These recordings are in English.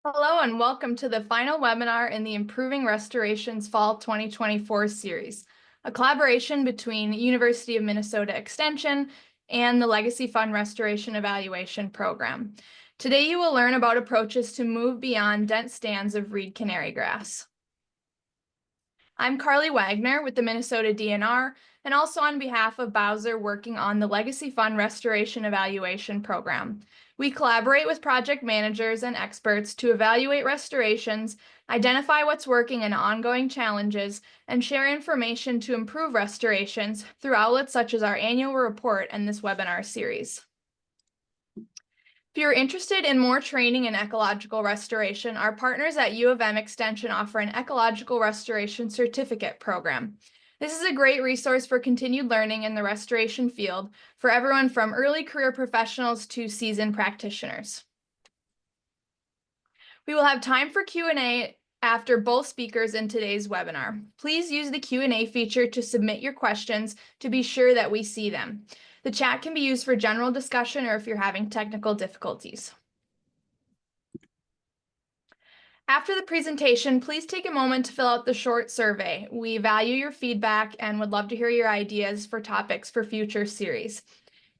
Hello and welcome to the final webinar in the Improving Restorations Fall 2024 series, a collaboration between University of Minnesota Extension and the Legacy Fund Restoration Evaluation Program. Today you will learn about approaches to move beyond dense stands of reed canary grass. I'm Carly Wagner with the Minnesota DNR and also on behalf of Bowser working on the Legacy Fund Restoration Evaluation Program. We collaborate with project managers and experts to evaluate restorations, identify what's working and ongoing challenges, and share information to improve restorations through outlets such as our annual report and this webinar series. If you're interested in more training in ecological restoration, our partners at U of M Extension offer an Ecological Restoration Certificate program. This is a great resource for continued learning in the restoration field for everyone from early career professionals to seasoned practitioners. We will have time for Q&A after both speakers in today's webinar. Please use the Q&A feature to submit your questions to be sure that we see them. The chat can be used for general discussion or if you're having technical difficulties. After the presentation, please take a moment to fill out the short survey. We value your feedback and would love to hear your ideas for topics for future series.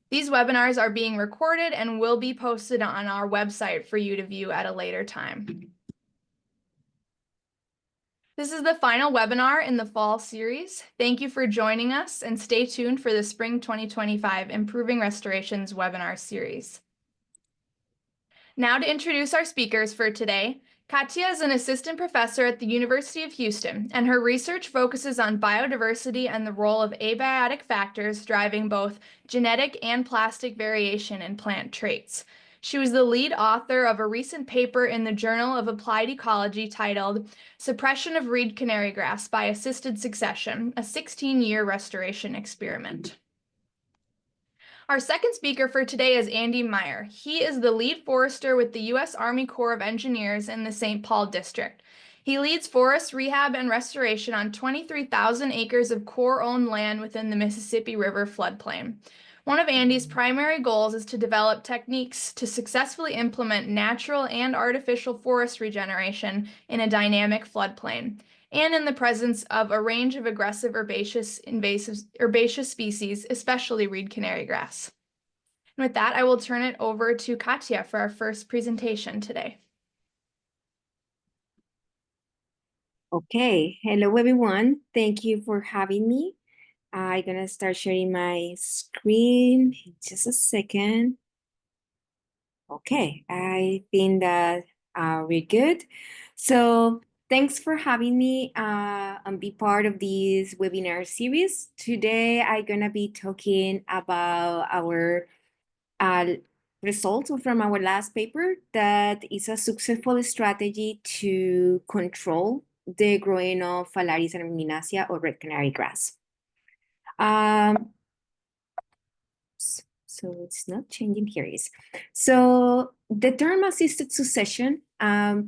These webinars are being recorded and will be posted on our website for you to view at a later time. This is the final webinar in the fall series. Thank you for joining us and stay tuned for the Spring 2025 Improving Restorations webinar series. Now to introduce our speakers for today. Kattia is an assistant professor at the University of Houston, and her research focuses on biodiversity and the role of abiotic factors driving both genetic and plastic variation in plant traits. She was the lead author of a recent paper in the Journal of Applied Ecology titled Suppression of Reed Canary Grass by Assisted Succession, a 16-year restoration experiment. Our second speaker for today is Andy Meyer. He is the lead forester with the U.S. Army Corps of Engineers in the St. Paul District. He leads forest rehab and restoration on 23,000 acres of Corps-owned land within the Mississippi River floodplain. One of Andy's primary goals is to develop techniques to successfully implement natural and artificial forest regeneration in a dynamic floodplain, and in the presence of a range of aggressive herbaceous species, especially reed canary grass. And with that, I will turn it over to Kattia for our first presentation today. Okay, hello everyone. Thank you for having me. I'm gonna start sharing my screen in just a second. Okay, I think that we're good. So thanks for having me and be part of this webinar series. Today, I'm gonna be talking about our results from our last paper that is a successful strategy to control the growing of Phalaris aminaceae or red canary grass. So it's not changing here is. So the term assisted succession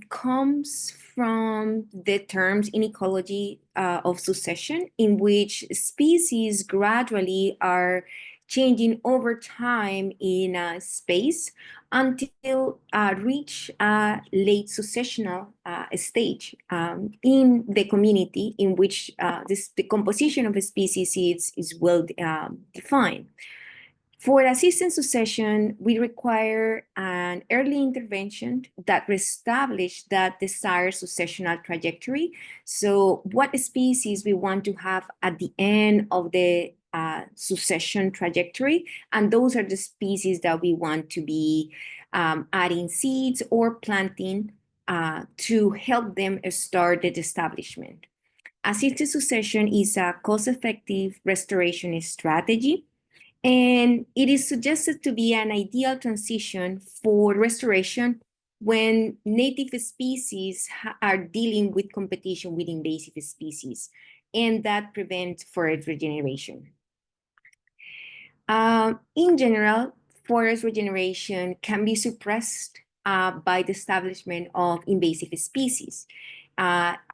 comes from the terms in ecology of succession, in which species gradually are changing over time in a space until reach a late successional stage in the community in which the composition of a species is well defined. For assisted succession, we require an early intervention that reestablish that desired successional trajectory. So what species we want to have at the end of the succession trajectory, and those are the species that we want to be adding seeds or planting to help them start the establishment. Assisted succession is a cost-effective restoration strategy, and it is suggested to be an ideal transition for restoration when native species are dealing with competition with invasive species, and that prevents forest regeneration. In general, forest regeneration can be suppressed by the establishment of invasive species.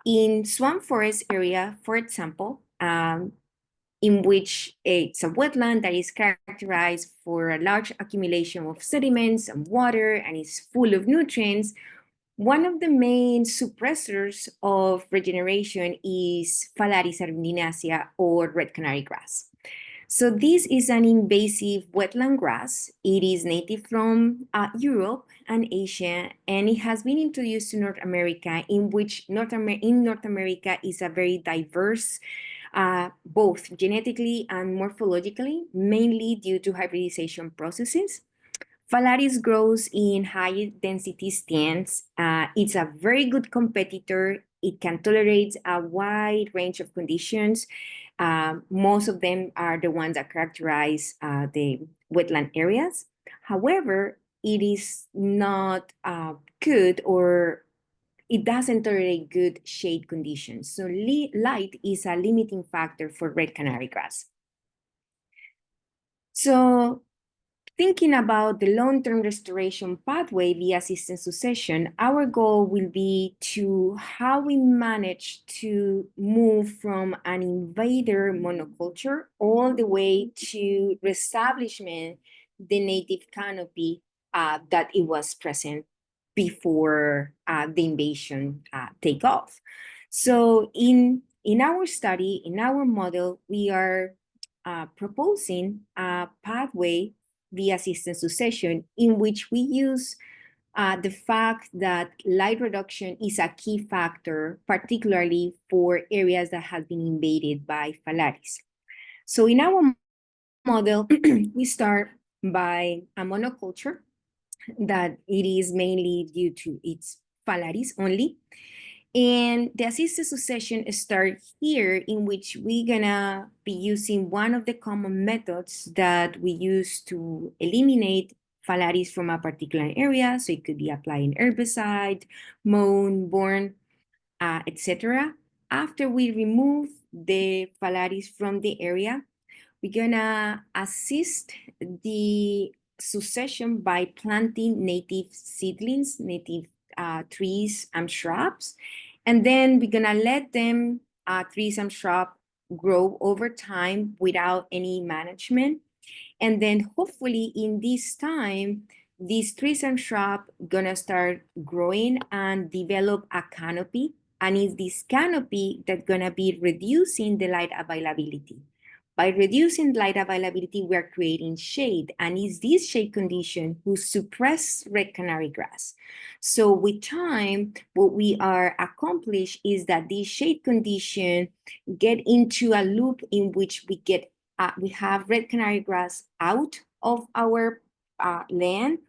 In swamp forest area, for example, in which it's a wetland that is characterized for a large accumulation of sediments and water and is full of nutrients, One of the main suppressors of regeneration is Phalaris arundinacea or red canary grass. So this is an invasive wetland grass. It is native from Europe and Asia, and it has been introduced to North America, in which North America is a very diverse, both genetically and morphologically, mainly due to hybridization processes. Phalaris grows in high density stands. It's a very good competitor. It can tolerate a wide range of conditions. Most of them are the ones that characterize the wetland areas. However, it is not good, or it doesn't tolerate good shade conditions. So light is a limiting factor for red canary grass. So thinking about the long-term restoration pathway via system succession, our goal will be to how we manage to move from an invader monoculture all the way to reestablishment the native canopy that it was present before the invasion take off. So in our study, in our model, we are proposing a pathway via system succession in which we use the fact that light reduction is a key factor, particularly for areas that have been invaded by Phalaris. So in our model, we start by a monoculture that it is mainly due to its Phalaris only. And the assisted succession starts here, in which we're gonna be using one of the common methods that we use to eliminate Phalaris from a particular area. So it could be applying herbicide, mown, born, etc. After we remove the Phalaris from the area, we're gonna assist the succession by planting native seedlings, native trees and shrubs. And then we're gonna let them, trees and shrubs, grow over time without any management. And then hopefully in this time, these trees and shrubs gonna start growing and develop a canopy. And it's this canopy that's gonna be reducing the light availability. By reducing light availability, we're creating shade, and it's this shade condition who suppress red canary grass. So with time, what we are accomplish is that this shade condition get into a loop in which we have red canary grass out of our land,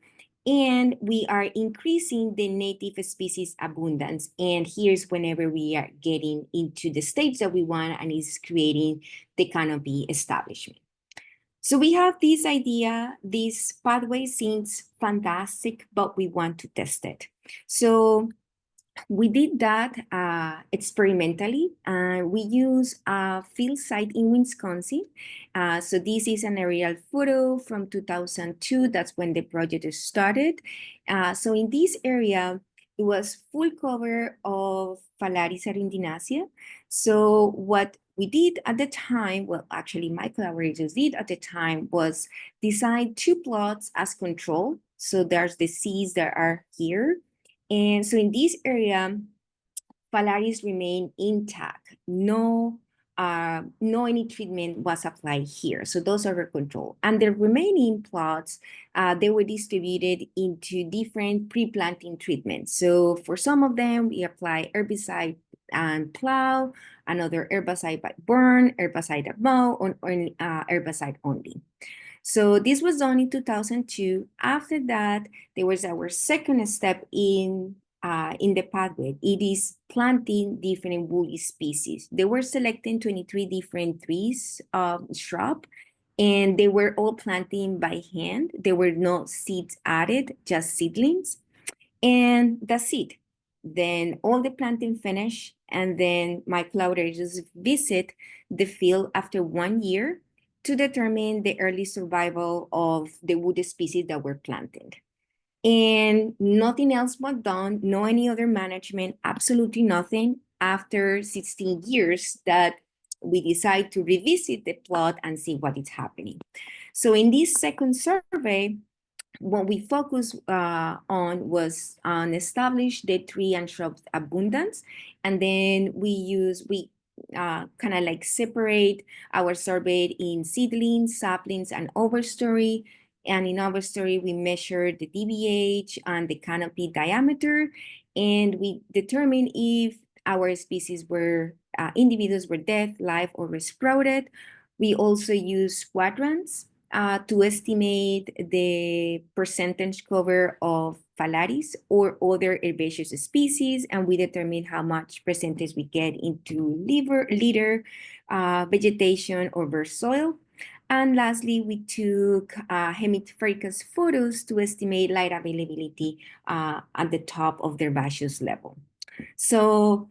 and we are increasing the native species abundance. And here's whenever we are getting into the stage that we want, and is creating the canopy establishment. So we have this idea, this pathway seems fantastic, but we want to test it. So we did that experimentally. We use a field site in Wisconsin. So this is an aerial photo from 2002. That's when the project started. So in this area, it was full cover of Phalaris arundinacea. So what we did at the time, well, actually my collaborators did at the time, was design two plots as control. So there's the seeds that are here. And so in this area, Phalaris remain intact. No any treatment was applied here. So those are control. And the remaining plots, they were distributed into different pre-planting treatments. So for some of them, we apply herbicide and plow, another herbicide by burn, herbicide at mow, or herbicide only. So this was done in 2002. After that, there was our second step in the pathway. It is planting different woody species. They were selecting 23 different trees, shrub, and they were all planting by hand. There were no seeds added, just seedlings. And that's it. Then all the planting finished, and then my collaborators visit the field after 1 year to determine the early survival of the wood species that were planted. And nothing else was done, no any other management, absolutely nothing. After 16 years that we decide to revisit the plot and see what is happening. So in this second survey, what we focused on was on establish the tree and shrub abundance, and then we kind of like separate our survey in seedlings, saplings, and overstory. And in overstory, we measure the DBH and the canopy diameter, and we determine if our species were individuals were dead, live, or sprouted. We also use quadrants to estimate the percentage cover of phalaris or other herbaceous species, and we determine how much percentage we get into litter, vegetation, or bare soil. And lastly, we took hemispheric photos to estimate light availability at the top of the herbaceous level. So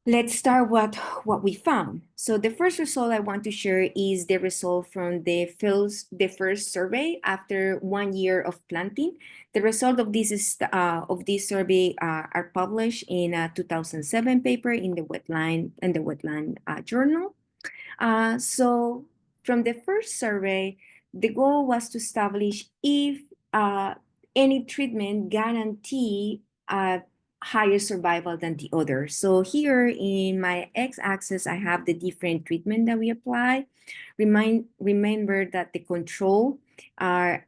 let's start with what we found. So the first result I want to share is the result from the first survey after 1 year of planting. The result of this survey are published in a 2007 paper in the Wetland Journal. So from the first survey, the goal was to establish if any treatment guarantee higher survival than the other. So here in my x-axis, I have the different treatment that we apply. Remember that the control are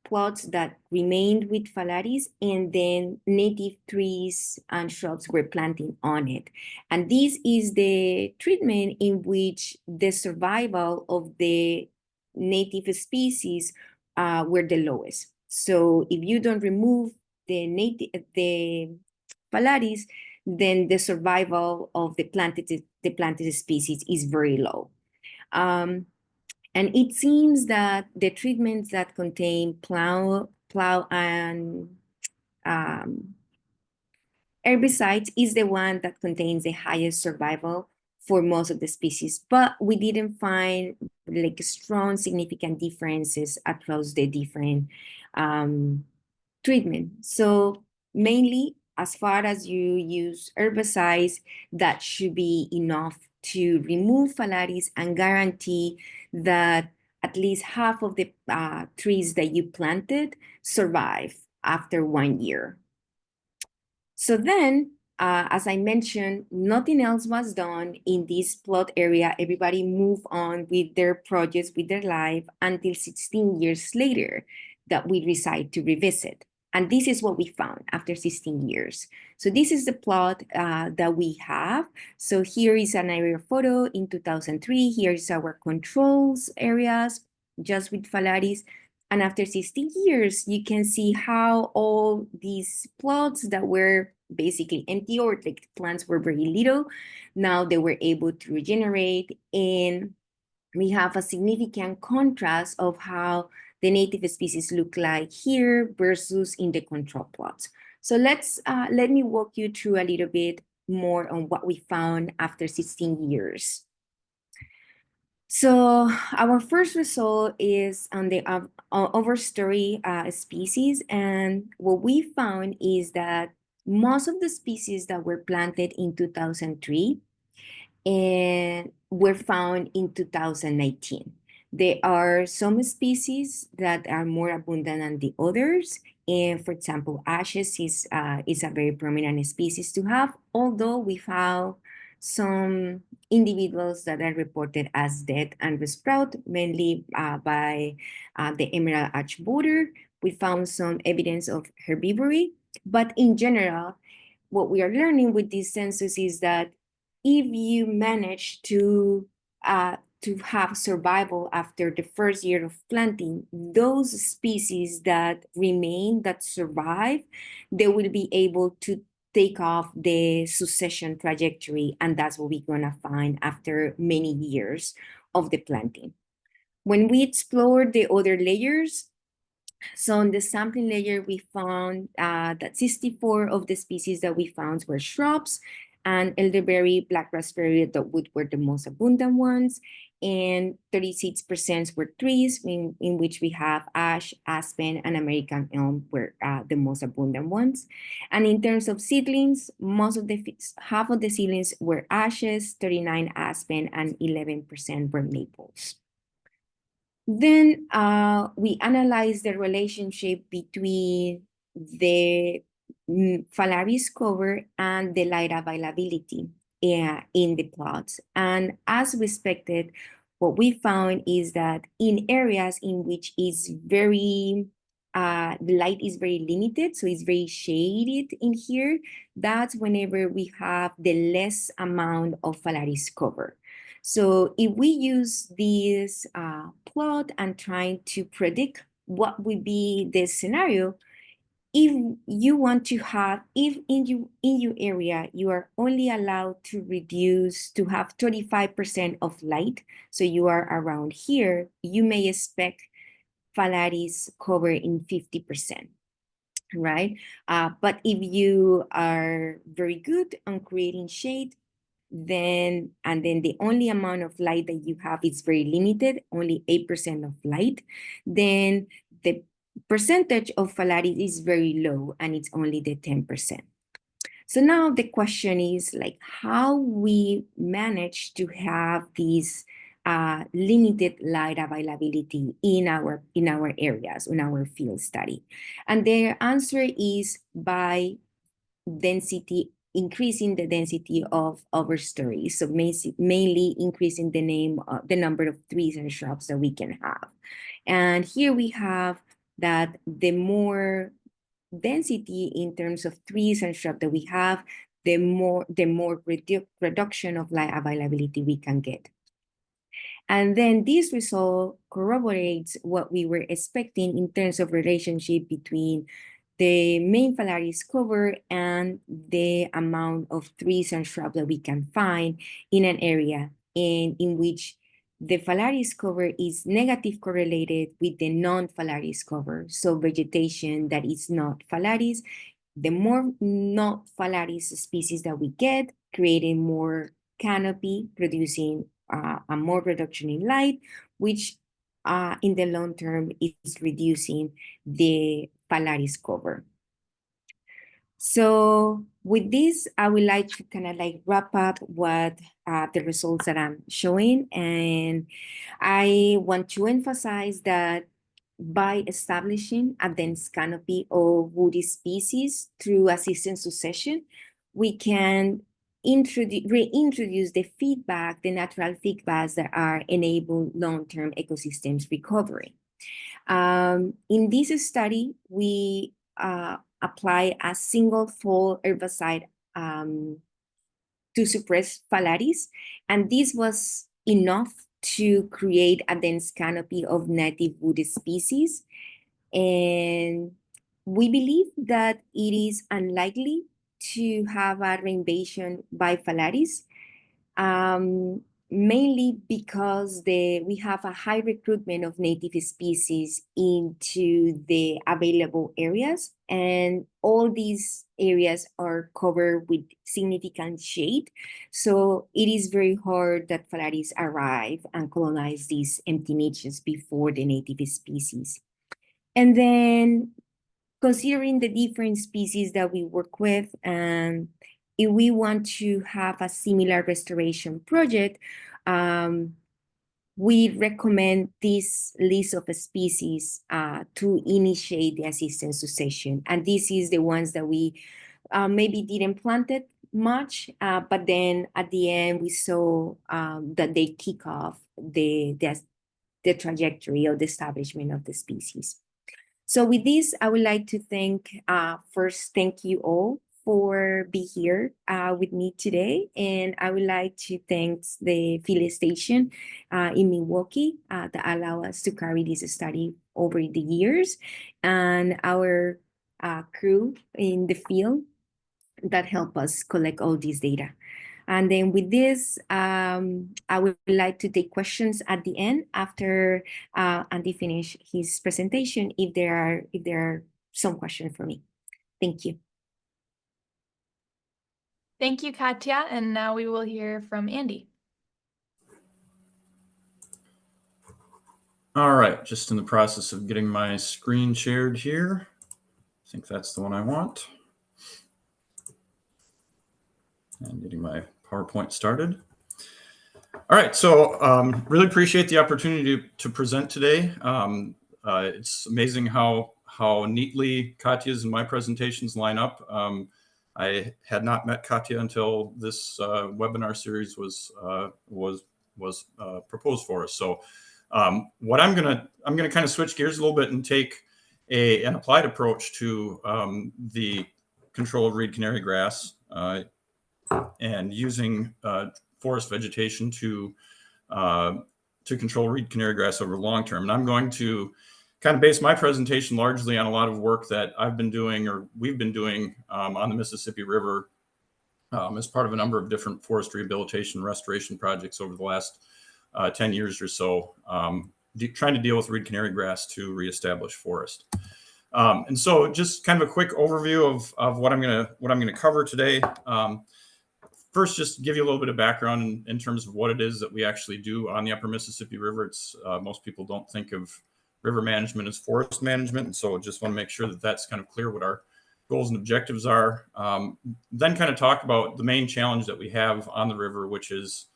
plots that remained with phalaris, and then native trees and shrubs were planting on it. And this is the treatment in which the survival of the native species were the lowest. So if you don't remove the phalaris, then the survival of the planted species is very low. And it seems that the treatments that contain plow and herbicides is the one that contains the highest survival for most of the species, but we didn't find like strong significant differences across the different treatment. So mainly, as far as you use herbicides, that should be enough to remove phalaris and guarantee that at least half of the trees that you planted survive after 1 year. So then, as I mentioned, nothing else was done in this plot area. Everybody moved on with their projects, with their life, until 16 years later that we decide to revisit. And this is what we found after 16 years. So this is the plot that we have. So here is an area photo in 2003. Here is our controls areas, just with phalaris. And after 16 years, you can see how all these plots that were basically empty or like plants were very little, now they were able to regenerate. And we have a significant contrast of how the native species look like here versus in the control plots. So let me walk you through a little bit more on what we found after 16 years. So our first result is on the overstory species, and what we found is that most of the species that were planted in 2003 and were found in 2019. There are some species that are more abundant than the others. And for example, ashes is a very prominent species to have, although we found some individuals that are reported as dead and sprout, mainly by the emerald ash borer. We found some evidence of herbivory, but in general, what we are learning with this census is that if you manage to have survival after the first year of planting, those species that remain, that survive, they will be able to take off the succession trajectory, and that's what we're gonna find after many years of the planting. When we explore the other layers, so in the sampling layer, we found that 64 of the species that we found were shrubs, and elderberry, black raspberry, dogwood were the most abundant ones, and 36% were trees, in which we have ash, aspen, and American elm were the most abundant ones. And in terms of seedlings, half of the seedlings were ashes, 39 aspen, and 11% were maples. Then we analyze the relationship between the Phalaris cover and the light availability in the plots. And as we expected, what we found is that in areas in which is very the light is very limited, so it's very shaded in here, that's whenever we have the less amount of Phalaris cover. So if we use this plot and trying to predict what would be the scenario, if you want to have, if in your area, you are only allowed to reduce to have 35% of light, so you are around here, you may expect Phalaris cover in 50%. Right? But if you are very good on creating shade, then the only amount of light that you have is very limited, only 8% of light, then the percentage of Phalaris is very low and it's only the 10%. So now the question is like how we manage to have this limited light availability in our areas, in our field study. And the answer is by density, increasing the density of overstories, so mainly increasing the number of trees and shrubs that we can have. And here we have that the more density in terms of trees and shrubs that we have, the more reduction of light availability we can get. And then this result corroborates what we were expecting in terms of relationship between the main Phalaris cover and the amount of trees and shrubs that we can find in an area, and in which the Phalaris cover is negative correlated with the non-Phalaris cover. So vegetation that is not Phalaris, the more not Phalaris species that we get, creating more canopy, producing a more reduction in light, which in the long term is reducing the Phalaris cover. So with this, I would like to kind of like wrap up what the results that I'm showing. And I want to emphasize that by establishing a dense canopy of woody species through assisted succession, we can reintroduce the feedback, the natural feedbacks that are enable long-term ecosystems recovery. In this study, we apply a single fall herbicide to suppress Phalaris, and this was enough to create a dense canopy of native wood species. And we believe that it is unlikely to have a reinvasion by Phalaris, mainly because we have a high recruitment of native species into the available areas, and all these areas are covered with significant shade. So it is very hard that Phalaris arrive and colonize these empty niches before the native species. And then considering the different species that we work with, and if we want to have a similar restoration project, we recommend this list of species to initiate the assisted succession. And this is the ones that we maybe didn't plant it much, but then at the end we saw that they kick off the trajectory of the establishment of the species. So with this, I would like to first thank you all for being here with me today. And I would like to thank the field station in Milwaukee that allow us to carry this study over the years, and our crew in the field that help us collect all this data. And then with this, I would like to take questions at the end after Andy finish his presentation, if there are some questions for me. Thank you. Thank you, Kattia. And now we will hear from Andy. All right, just in the process of getting my screen shared here. I think that's the one I want. And getting my PowerPoint started. All right, so really appreciate the opportunity to present today. It's amazing how neatly Kattia's and my presentations line up. I had not met Kattia until this webinar series was proposed for us. So what I'm gonna kind of switch gears a little bit and take an applied approach to the control of reed canary grass and using forest vegetation to control reed canary grass over the long term. And I'm going to kind of base my presentation largely on a lot of work that I've been doing, or we've been doing on the Mississippi River as part of a number of different forest rehabilitation restoration projects over the last 10 years or so, trying to deal with reed canary grass to reestablish forest. And so just kind of a quick overview of what I'm gonna cover today. First, just give you a little bit of background in terms of what it is that we actually do on the Upper Mississippi River. It's most people don't think of river management as forest management, and so just want to make sure that that's kind of clear what our goals and objectives are. Then kind of talk about the main challenge that we have on the river, which is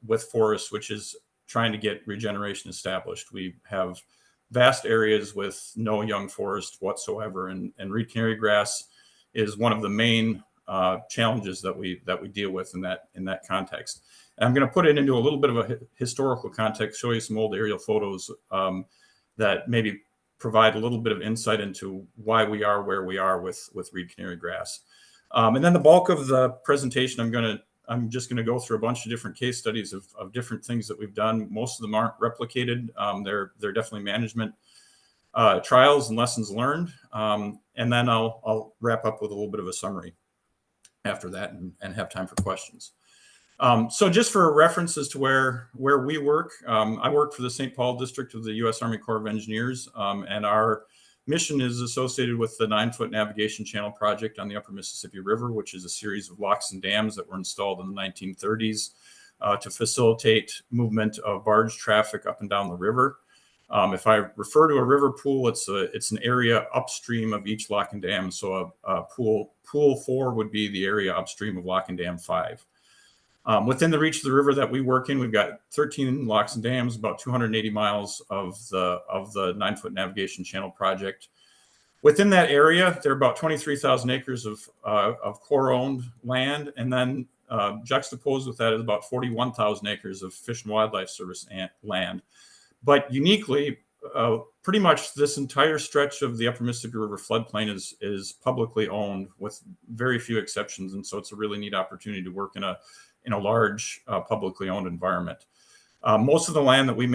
with forests, which is trying to get regeneration established. We have vast areas with no young forest whatsoever, and reed canary grass is one of the main challenges that we deal with in that context. And I'm going to put it into a little bit of a historical context, show you some old aerial photos that maybe provide a little bit of insight into why we are where we are with reed canary grass. And then the bulk of the presentation, I'm just going to go through a bunch of different case studies of different things that we've done. Most of them aren't replicated. They're definitely management trials and lessons learned. And then I'll wrap up with a little bit of a summary after that and have time for questions. So just for reference as to where we work, I work for the St. Paul district of the U.S. Army Corps of Engineers, and our mission is associated with the 9-foot navigation channel project on the Upper Mississippi River, which is a series of locks and dams that were installed in the 1930s to facilitate movement of barge traffic up and down the river. If I refer to a river pool, it's an area upstream of each lock and dam. So a pool 4 would be the area upstream of lock and dam 5. Within the reach of the river that we work in, we've got 13 locks and dams, about 280 miles of the 9-foot navigation channel project. Within that area, there are about 23,000 acres of Corps-owned land, and then juxtaposed with that is about 41,000 acres of Fish and Wildlife Service land. But uniquely, pretty much this entire stretch of the Upper Mississippi River floodplain is publicly owned, with very few exceptions, and so it's a really neat opportunity to work in a large publicly owned environment. Most of the land that we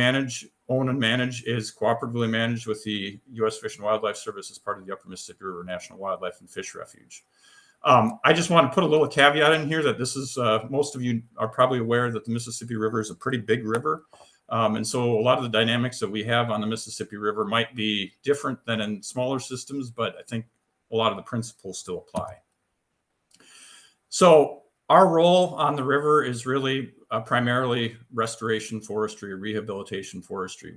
own and manage is cooperatively managed with the U.S. Fish and Wildlife Service as part of the Upper Mississippi River National Wildlife and Fish Refuge. I just want to put a little caveat in here that this is, most of you are probably aware that the Mississippi River is a pretty big river. And so a lot of the dynamics that we have on the Mississippi River might be different than in smaller systems, but I think a lot of the principles still apply. So our role on the river is really primarily restoration forestry, rehabilitation forestry.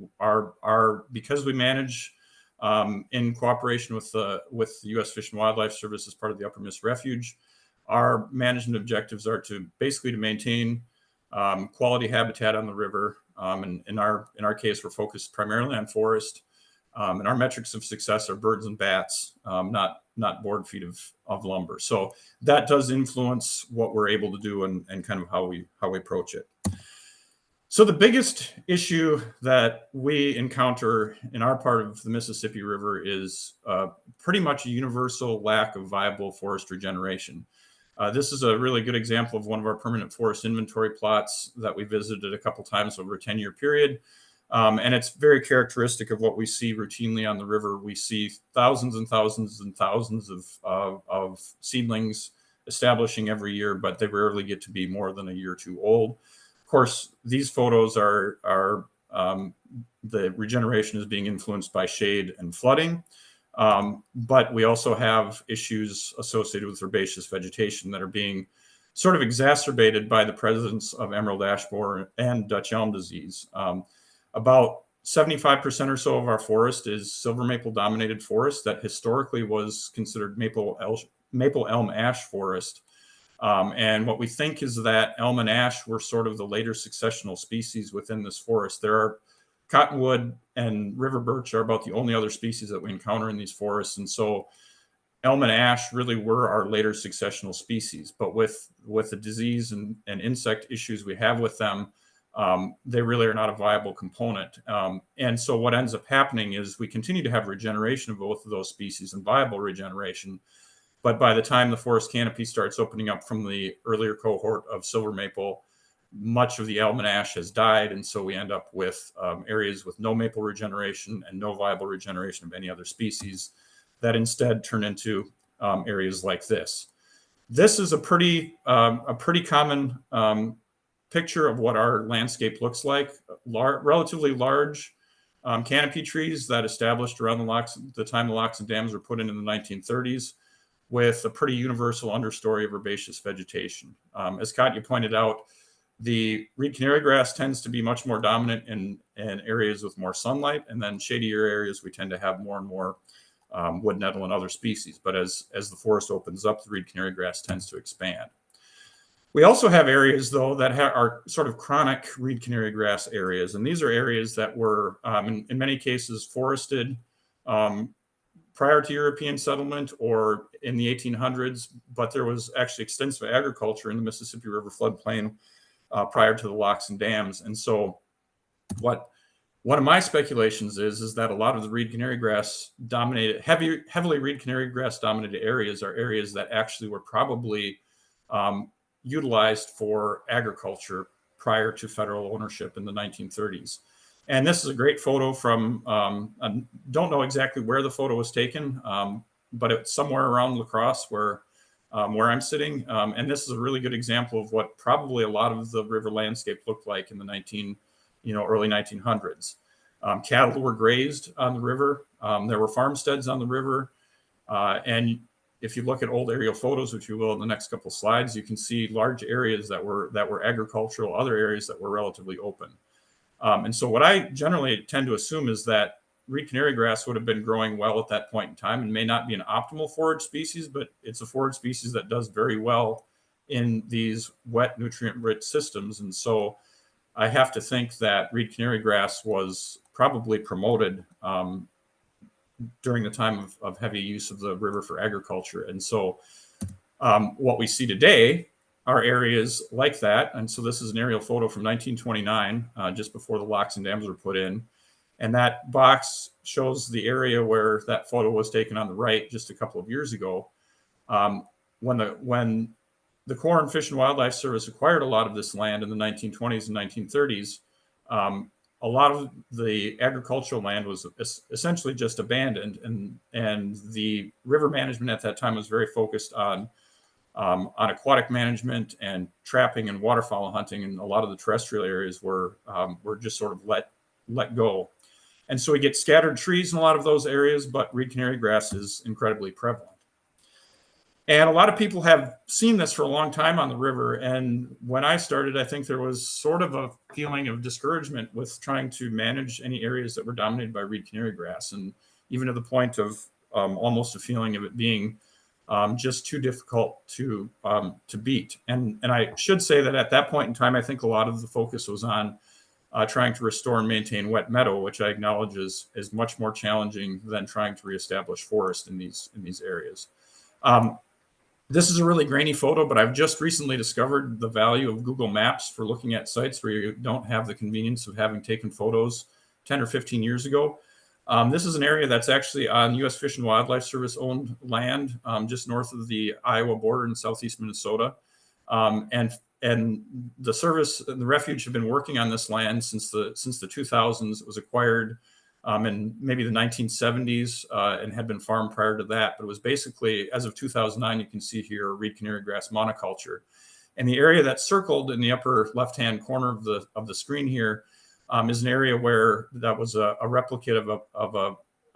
Because we manage in cooperation with the U.S. Fish and Wildlife Service as part of the Upper Miss Refuge, our management objectives are to maintain quality habitat on the river. And in our case, we're focused primarily on forest. And our metrics of success are birds and bats, not board feet of lumber. So that does influence what we're able to do and kind of how we approach it. So the biggest issue that we encounter in our part of the Mississippi River is pretty much a universal lack of viable forest regeneration. This is a really good example of one of our permanent forest inventory plots that we visited a couple times over a 10-year period. And it's very characteristic of what we see routinely on the river. We see thousands and thousands and thousands of seedlings establishing every year, but they rarely get to be more than a year or two old. Of course, these photos are the regeneration is being influenced by shade and flooding. But we also have issues associated with herbaceous vegetation that are being sort of exacerbated by the presence of emerald ash borer and Dutch elm disease. About 75% or so of our forest is silver maple dominated forest that historically was considered maple elm ash forest. And what we think is that elm and ash were sort of the later successional species within this forest. There are cottonwood and river birch are about the only other species that we encounter in these forests. And so elm and ash really were our later successional species. But with the disease and insect issues we have with them, they really are not a viable component. And so what ends up happening is we continue to have regeneration of both of those species and viable regeneration. But by the time the forest canopy starts opening up from the earlier cohort of silver maple, much of the elm and ash has died. And so we end up with areas with no maple regeneration and no viable regeneration of any other species that instead turn into areas like this. This is a pretty common picture of what our landscape looks like. Relatively large canopy trees that established around the time the locks and dams were put in the 1930s, with a pretty universal understory of herbaceous vegetation. As Kattia pointed out, the reed canary grass tends to be much more dominant in areas with more sunlight, and then shadier areas we tend to have more and more wood nettle and other species. But as the forest opens up, the reed canary grass tends to expand. We also have areas, though, that are sort of chronic reed canary grass areas, and these are areas that were, in many cases, forested prior to European settlement or in the 1800s, but there was actually extensive agriculture in the Mississippi River floodplain prior to the locks and dams. And so one of my speculations is that a lot of the reed canary grass dominated, heavily reed canary grass dominated areas are areas that actually were probably utilized for agriculture prior to federal ownership in the 1930s. And this is a great photo from, I don't know exactly where the photo was taken, but it's somewhere around La Crosse where I'm sitting. And this is a really good example of what probably a lot of the river landscape looked like in the early 1900s. Cattle were grazed on the river. There were farmsteads on the river. And if you look at old aerial photos, which you will in the next couple of slides, you can see large areas that were agricultural, other areas that were relatively open. And so what I generally tend to assume is that reed canary grass would have been growing well at that point in time and may not be an optimal forage species, but it's a forage species that does very well in these wet, nutrient-rich systems. And so I have to think that reed canary grass was probably promoted during the time of heavy use of the river for agriculture. And so what we see today are areas like that. And so this is an aerial photo from 1929, just before the locks and dams were put in. And that box shows the area where that photo was taken on the right just a couple of years ago. When the Corps and Fish and Wildlife Service acquired a lot of this land in the 1920s and 1930s, a lot of the agricultural land was essentially just abandoned. And the river management at that time was very focused on aquatic management and trapping and waterfowl hunting, and a lot of the terrestrial areas were just sort of let go. And so we get scattered trees in a lot of those areas, but reed canary grass is incredibly prevalent. And a lot of people have seen this for a long time on the river. And when I started, I think there was sort of a feeling of discouragement with trying to manage any areas that were dominated by reed canary grass, and even to the point of almost a feeling of it being just too difficult to beat. And I should say that at that point in time, I think a lot of the focus was on trying to restore and maintain wet meadow, which I acknowledge is much more challenging than trying to reestablish forest in these areas. This is a really grainy photo, but I've just recently discovered the value of Google Maps for looking at sites where you don't have the convenience of having taken photos 10 or 15 years ago. This is an area that's actually on U.S. Fish and Wildlife Service owned land, just north of the Iowa border in southeast Minnesota. And the service and the refuge have been working on this land since the 2000s. It was acquired in maybe the 1970s and had been farmed prior to that. But it was basically, as of 2009, you can see here, reed canary grass monoculture. And the area that's circled in the upper left-hand corner of the screen here is an area where that was a replicate of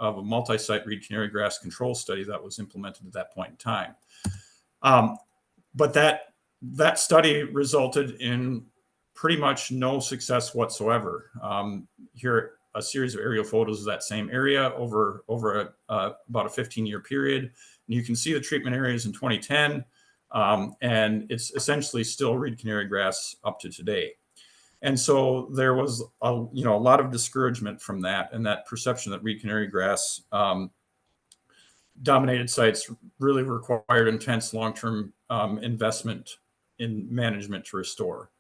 a multi-site reed canary grass control study that was implemented at that point in time. But that study resulted in pretty much no success whatsoever. Here, a series of aerial photos of that same area over about a 15-year period. And you can see the treatment areas in 2010 And it's essentially still reed canary grass up to today. And so there was a lot of discouragement from that, and that perception that reed canary grass dominated sites really required intense long-term investment in management to restore.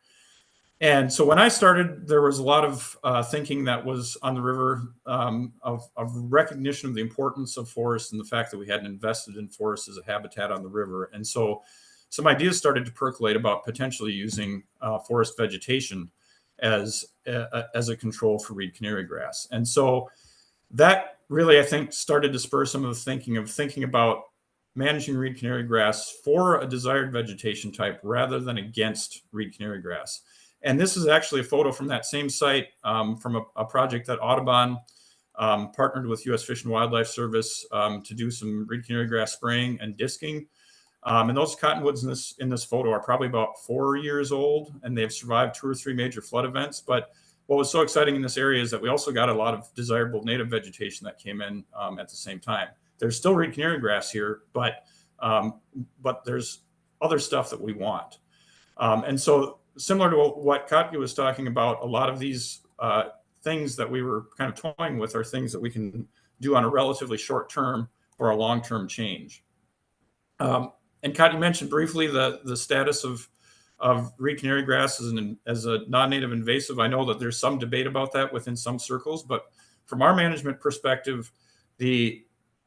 And so when I started, there was a lot of thinking that was on the river of recognition of the importance of forests and the fact that we hadn't invested in forests as a habitat on the river. And so some ideas started to percolate about potentially using forest vegetation as a control for reed canary grass. And so that really, I think, started to spur some of the thinking about managing reed canary grass for a desired vegetation type rather than against reed canary grass. And this is actually a photo from that same site from a project that Audubon partnered with U.S. Fish and Wildlife Service to do some reed canary grass spraying and disking. And those cottonwoods in this photo are probably about 4 years old, and they've survived 2 or 3 major flood events. But what was so exciting in this area is that we also got a lot of desirable native vegetation that came in at the same time. There's still reed canary grass here, but there's other stuff that we want. And so similar to what Kattia was talking about, a lot of these things that we were kind of toying with are things that we can do on a relatively short term or a long-term change. And Kattia mentioned briefly the status of reed canary grass as a non-native invasive. I know that there's some debate about that within some circles, but from our management perspective, the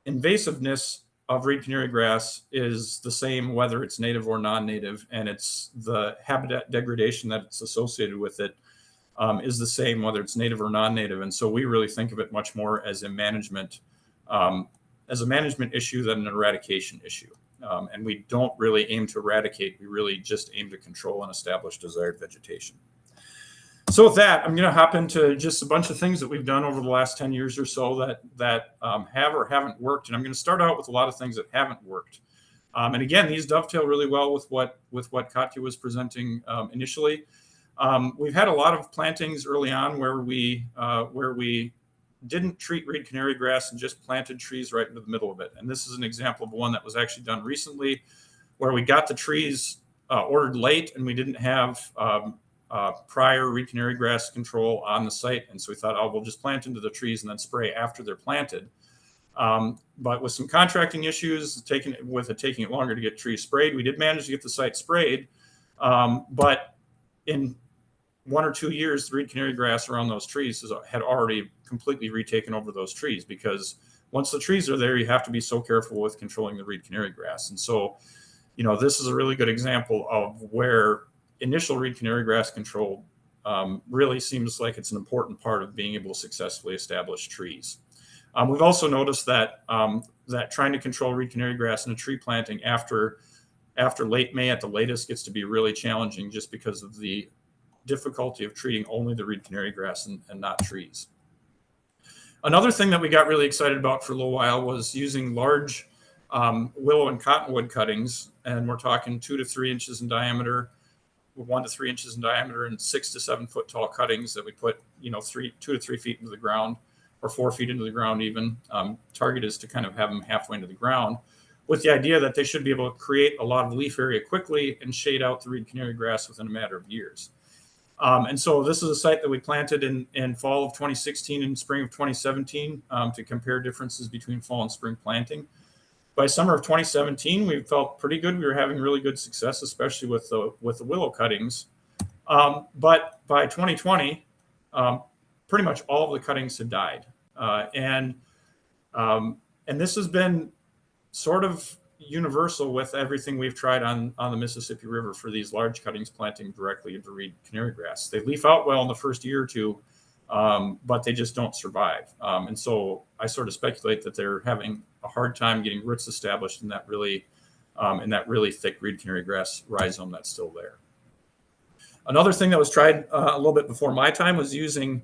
invasiveness of reed canary grass is the same whether it's native or non-native, and it's the habitat degradation that's associated with it is the same whether it's native or non-native. And so we really think of it much more as a management issue than an eradication issue. And we don't really aim to eradicate, we really just aim to control and establish desired vegetation. So with that, I'm going to hop into just a bunch of things that we've done over the last 10 years or so that have or haven't worked. And I'm going to start out with a lot of things that haven't worked. And again, these dovetail really well with what Kattia was presenting initially. We've had a lot of plantings early on where we didn't treat reed canary grass and just planted trees right into the middle of it. And this is an example of one that was actually done recently where we got the trees ordered late and we didn't have prior reed canary grass control on the site. And so we thought, we'll just plant into the trees and then spray after they're planted. But with some contracting issues, taking it longer to get trees sprayed, we did manage to get the site sprayed. But in 1 or 2 years, the reed canary grass around those trees had already completely retaken over those trees, because once the trees are there, you have to be so careful with controlling the reed canary grass. And so, this is a really good example of where initial reed canary grass control really seems like it's an important part of being able to successfully establish trees. We've also noticed that trying to control reed canary grass in a tree planting after late May at the latest gets to be really challenging, just because of the difficulty of treating only the reed canary grass and not trees. Another thing that we got really excited about for a little while was using large willow and cottonwood cuttings, and we're talking 2 to 3 inches in diameter, 1 to 3 inches in diameter, and 6 to 7 foot tall cuttings that we put 2 to 3 feet into the ground, or 4 feet into the ground even. Target is to kind of have them halfway into the ground, with the idea that they should be able to create a lot of leaf area quickly and shade out the reed canary grass within a matter of years. And so this is a site that we planted in fall of 2016 and spring of 2017 to compare differences between fall and spring planting. By summer of 2017, we felt pretty good. We were having really good success, especially with the willow cuttings. But by 2020, pretty much all of the cuttings had died. And this has been sort of universal with everything we've tried on the Mississippi River for these large cuttings planting directly into reed canary grass. They leaf out well in the first year or two, but they just don't survive. And so I sort of speculate that they're having a hard time getting roots established in that really thick reed canary grass rhizome that's still there. Another thing that was tried a little bit before my time was using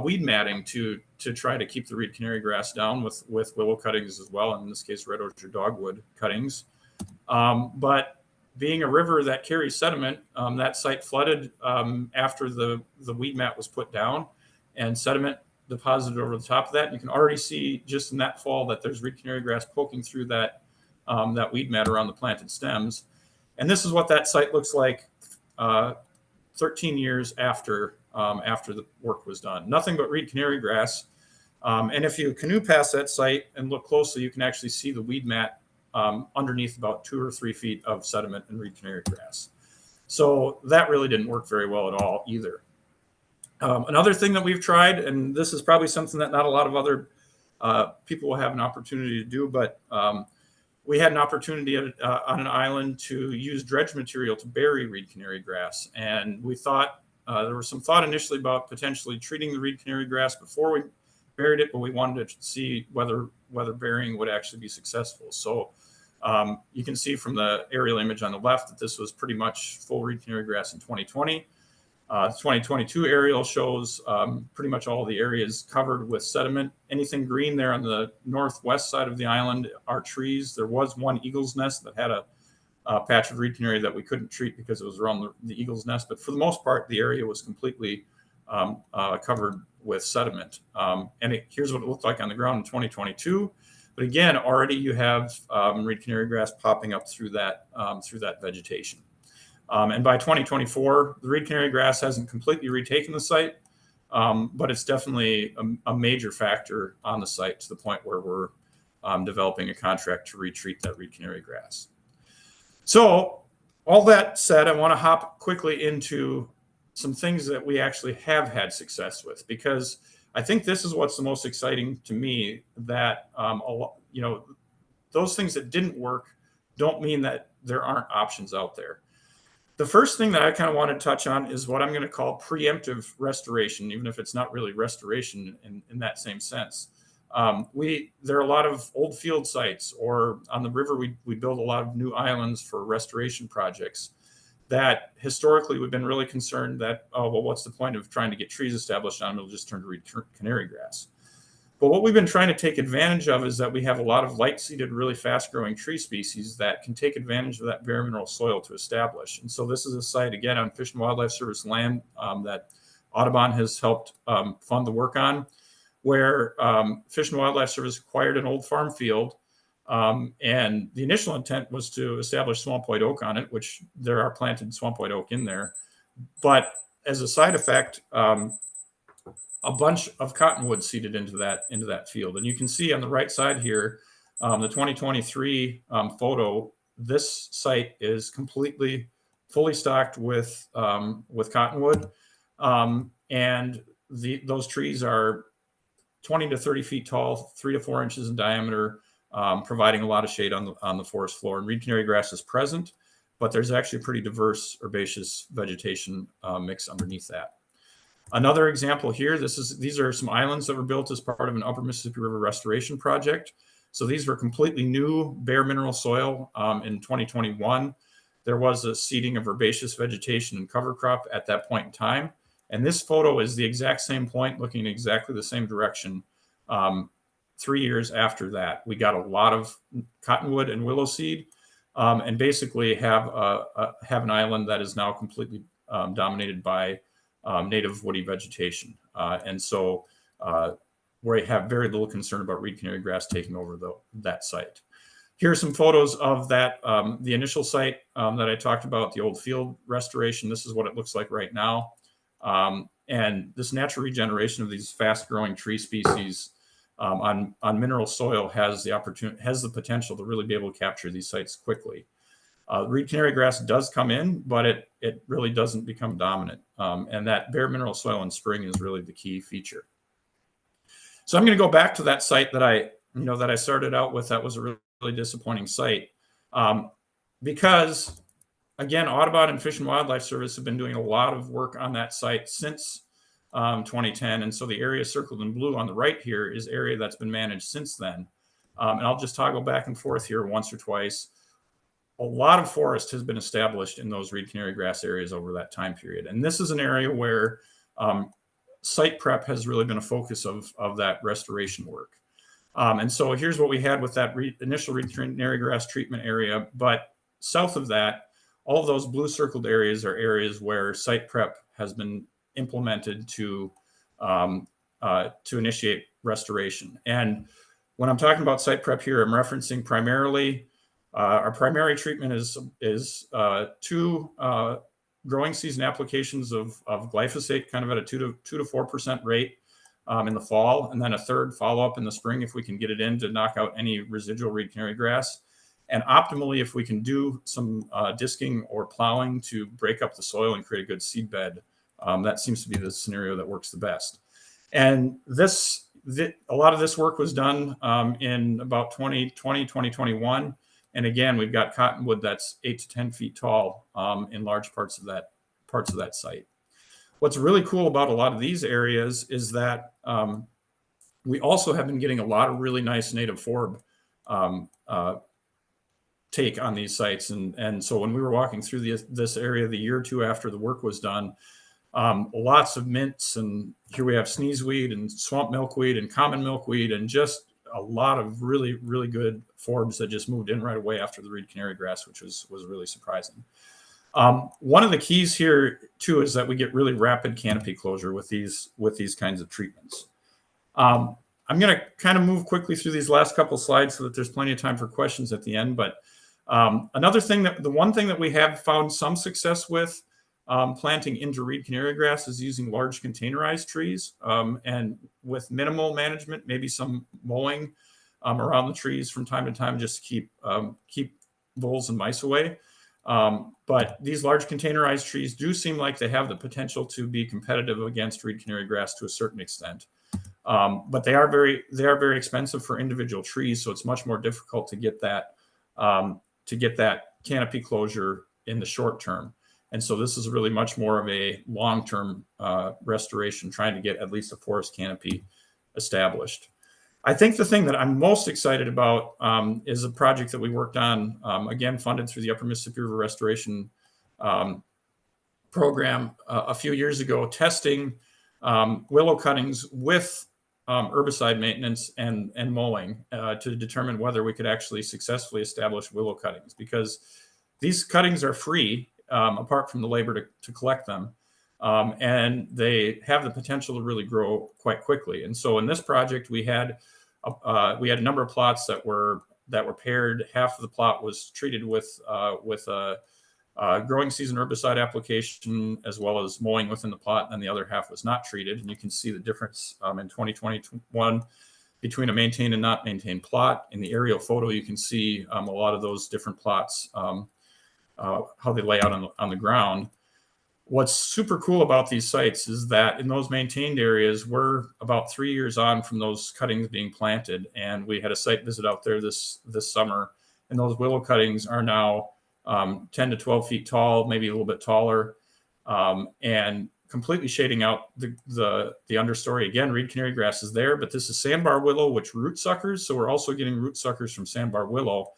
weed matting to try to keep the reed canary grass down with willow cuttings as well, in this case red orchard dogwood cuttings. But being a river that carries sediment, that site flooded after the weed mat was put down, and sediment deposited over the top of that. You can already see just in that fall that there's reed canary grass poking through that weed mat around the planted stems. And this is what that site looks like 13 years after the work was done. Nothing but reed canary grass. And if you canoe past that site and look closely, you can actually see the weed mat underneath about 2 or 3 feet of sediment and reed canary grass. So that really didn't work very well at all either. Another thing that we've tried, and this is probably something that not a lot of other people will have an opportunity to do, but we had an opportunity on an island to use dredge material to bury reed canary grass. And we thought, there was some thought initially about potentially treating the reed canary grass before we buried it, but we wanted to see whether burying would actually be successful. So you can see from the aerial image on the left that this was pretty much full reed canary grass in 2020. The 2022 aerial shows pretty much all the areas covered with sediment. Anything green there on the northwest side of the island are trees. There was one eagle's nest that had a patch of reed canary that we couldn't treat because it was around the eagle's nest. But for the most part, the area was completely covered with sediment. And here's what it looked like on the ground in 2022. But again, already you have reed canary grass popping up through that vegetation. And by 2024, the reed canary grass hasn't completely retaken the site, but it's definitely a major factor on the site to the point where we're developing a contract to retreat that reed canary grass. So all that said, I want to hop quickly into some things that we actually have had success with, because I think this is what's the most exciting to me, that those things that didn't work don't mean that there aren't options out there. The first thing that I kind of want to touch on is what I'm going to call preemptive restoration, even if it's not really restoration in that same sense. There are a lot of old field sites, or on the river, we build a lot of new islands for restoration projects that historically we've been really concerned that, oh, well, what's the point of trying to get trees established on them? It'll just turn to reed canary grass. But what we've been trying to take advantage of is that we have a lot of light-seeded, really fast-growing tree species that can take advantage of that bare mineral soil to establish. And so this is a site, again, on Fish and Wildlife Service land that Audubon has helped fund the work on, where Fish and Wildlife Service acquired an old farm field. And the initial intent was to establish swamp white oak on it, which there are planted swamp white oak in there. But as a side effect, a bunch of cottonwood seeded into that field. And you can see on the right side here, the 2023 photo, this site is completely fully stocked with cottonwood. And those trees are 20 to 30 feet tall, 3 to 4 inches in diameter, providing a lot of shade on the forest floor. And reed canary grass is present, but there's actually a pretty diverse herbaceous vegetation mix underneath that. Another example here, these are some islands that were built as part of an Upper Mississippi River restoration project. So these were completely new bare mineral soil in 2021. There was a seeding of herbaceous vegetation and cover crop at that point in time. And this photo is the exact same point, looking in exactly the same direction. 3 years after that, we got a lot of cottonwood and willow seed, and basically have an island that is now completely dominated by native woody vegetation. And so we have very little concern about reed canary grass taking over that site. Here are some photos of that, the initial site that I talked about, the old field restoration. This is what it looks like right now. And this natural regeneration of these fast growing tree species on mineral soil has the potential to really be able to capture these sites quickly. Reed canary grass does come in, but it really doesn't become dominant. And that bare mineral soil in spring is really the key feature. So I'm going to go back to that site that I started out with. That was a really disappointing site, because again, Audubon and Fish and Wildlife Service have been doing a lot of work on that site since 2010. And so the area circled in blue on the right here is area that's been managed since then. And I'll just toggle back and forth here once or twice. A lot of forest has been established in those reed canary grass areas over that time period. And this is an area where site prep has really been a focus of that restoration work. And so here's what we had with that initial reed canary grass treatment area. But south of that, all of those blue circled areas are areas where site prep has been implemented to initiate restoration. And when I'm talking about site prep here, I'm referencing primarily Our primary treatment is 2 growing season applications of glyphosate, kind of at a 2 to 4% rate in the fall, and then a third follow-up in the spring if we can get it in to knock out any residual reed canary grass. And optimally, if we can do some disking or plowing to break up the soil and create a good seed bed, that seems to be the scenario that works the best. And a lot of this work was done in about 2020, 2021. And again, we've got cottonwood that's 8 to 10 feet tall in large parts of that site. What's really cool about a lot of these areas is that we also have been getting a lot of really nice native forb take on these sites. And so when we were walking through this area the year or two after the work was done, lots of mints, and here we have sneezeweed and swamp milkweed and common milkweed, and just a lot of really, really good forbs that just moved in right away after the reed canary grass, which was really surprising. One of the keys here too is that we get really rapid canopy closure with these kinds of treatments. I'm going to kind of move quickly through these last couple slides so that there's plenty of time for questions at the end. But the one thing that we have found some success with planting into reed canary grass is using large containerized trees, and with minimal management, maybe some mowing around the trees from time to time, just to keep voles and mice away. But these large containerized trees do seem like they have the potential to be competitive against reed canary grass to a certain extent. But they are very expensive for individual trees, so it's much more difficult to get that canopy closure in the short term. And so this is really much more of a long-term restoration, trying to get at least a forest canopy established. I think the thing that I'm most excited about is a project that we worked on, again, funded through the Upper Mississippi River Restoration Program a few years ago, testing willow cuttings with herbicide maintenance and mowing to determine whether we could actually successfully establish willow cuttings, because these cuttings are free apart from the labor to collect them. And they have the potential to really grow quite quickly. And so in this project, we had a number of plots that were paired. Half of the plot was treated with a growing season herbicide application, as well as mowing within the plot, and the other half was not treated. And you can see the difference in 2021 between a maintained and not maintained plot. In the aerial photo, you can see a lot of those different plots, how they lay out on the ground. What's super cool about these sites is that in those maintained areas, we're about 3 years on from those cuttings being planted. And we had a site visit out there this summer, and those willow cuttings are now 10 to 12 feet tall, maybe a little bit taller, and completely shading out the understory. Again, reed canary grass is there, but this is sandbar willow, which root suckers. So we're also getting root suckers from sandbar willow.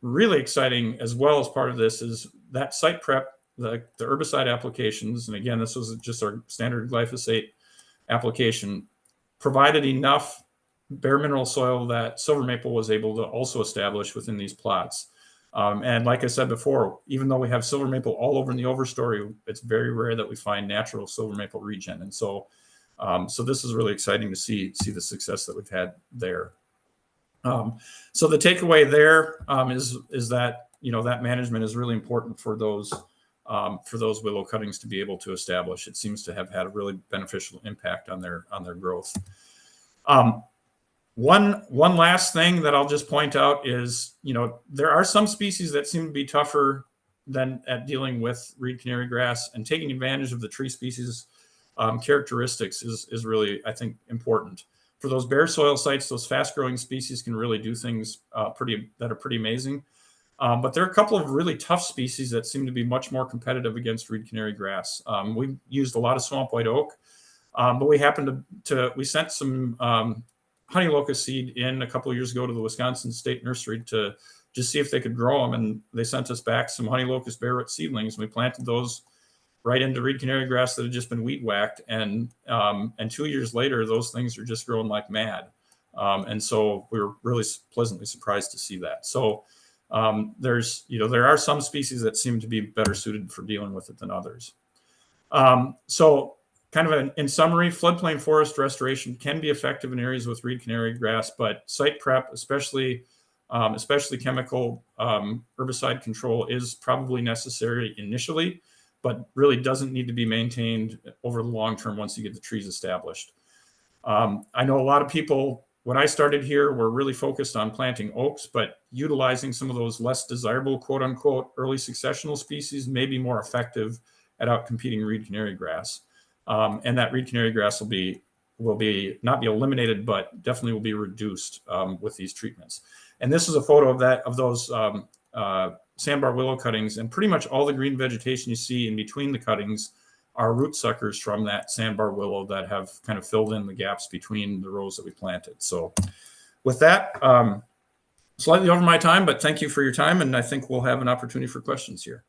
Really exciting as well as part of this is that site prep, the herbicide applications. And again, this was just our standard glyphosate application, provided enough bare mineral soil that silver maple was able to also establish within these plots. And like I said before, even though we have silver maple all over in the overstory, it's very rare that we find natural silver maple regen. And so this is really exciting to see the success that we've had there. So the takeaway there is that, that management is really important for those willow cuttings to be able to establish. It seems to have had a really beneficial impact on their growth. One last thing that I'll just point out is, there are some species that seem to be tougher than at dealing with reed canary grass, and taking advantage of the tree species characteristics is really, I think, important. For those bare soil sites, those fast growing species can really do things that are pretty amazing. But there are a couple of really tough species that seem to be much more competitive against reed canary grass. We've used a lot of swamp white oak, but we happened we sent some honey locust seed in a couple of years ago to the Wisconsin State Nursery to just see if they could grow them. And they sent us back some honey locust bare root seedlings, and we planted those right into reed canary grass that had just been weed whacked. And 2 years later, those things are just growing like mad. And so we were really pleasantly surprised to see that. So there are some species that seem to be better suited for dealing with it than others. So kind of in summary, floodplain forest restoration can be effective in areas with reed canary grass, but site prep, especially chemical herbicide control, is probably necessary initially, but really doesn't need to be maintained over the long term once you get the trees established. I know a lot of people, when I started here, were really focused on planting oaks, but utilizing some of those less desirable, quote unquote, early successional species may be more effective at outcompeting reed canary grass. And that reed canary grass will not be eliminated, but definitely will be reduced with these treatments. And this is a photo of those sandbar willow cuttings, and pretty much all the green vegetation you see in between the cuttings are root suckers from that sandbar willow that have kind of filled in the gaps between the rows that we planted. So with that, slightly over my time, but thank you for your time, and I think we'll have an opportunity for questions here.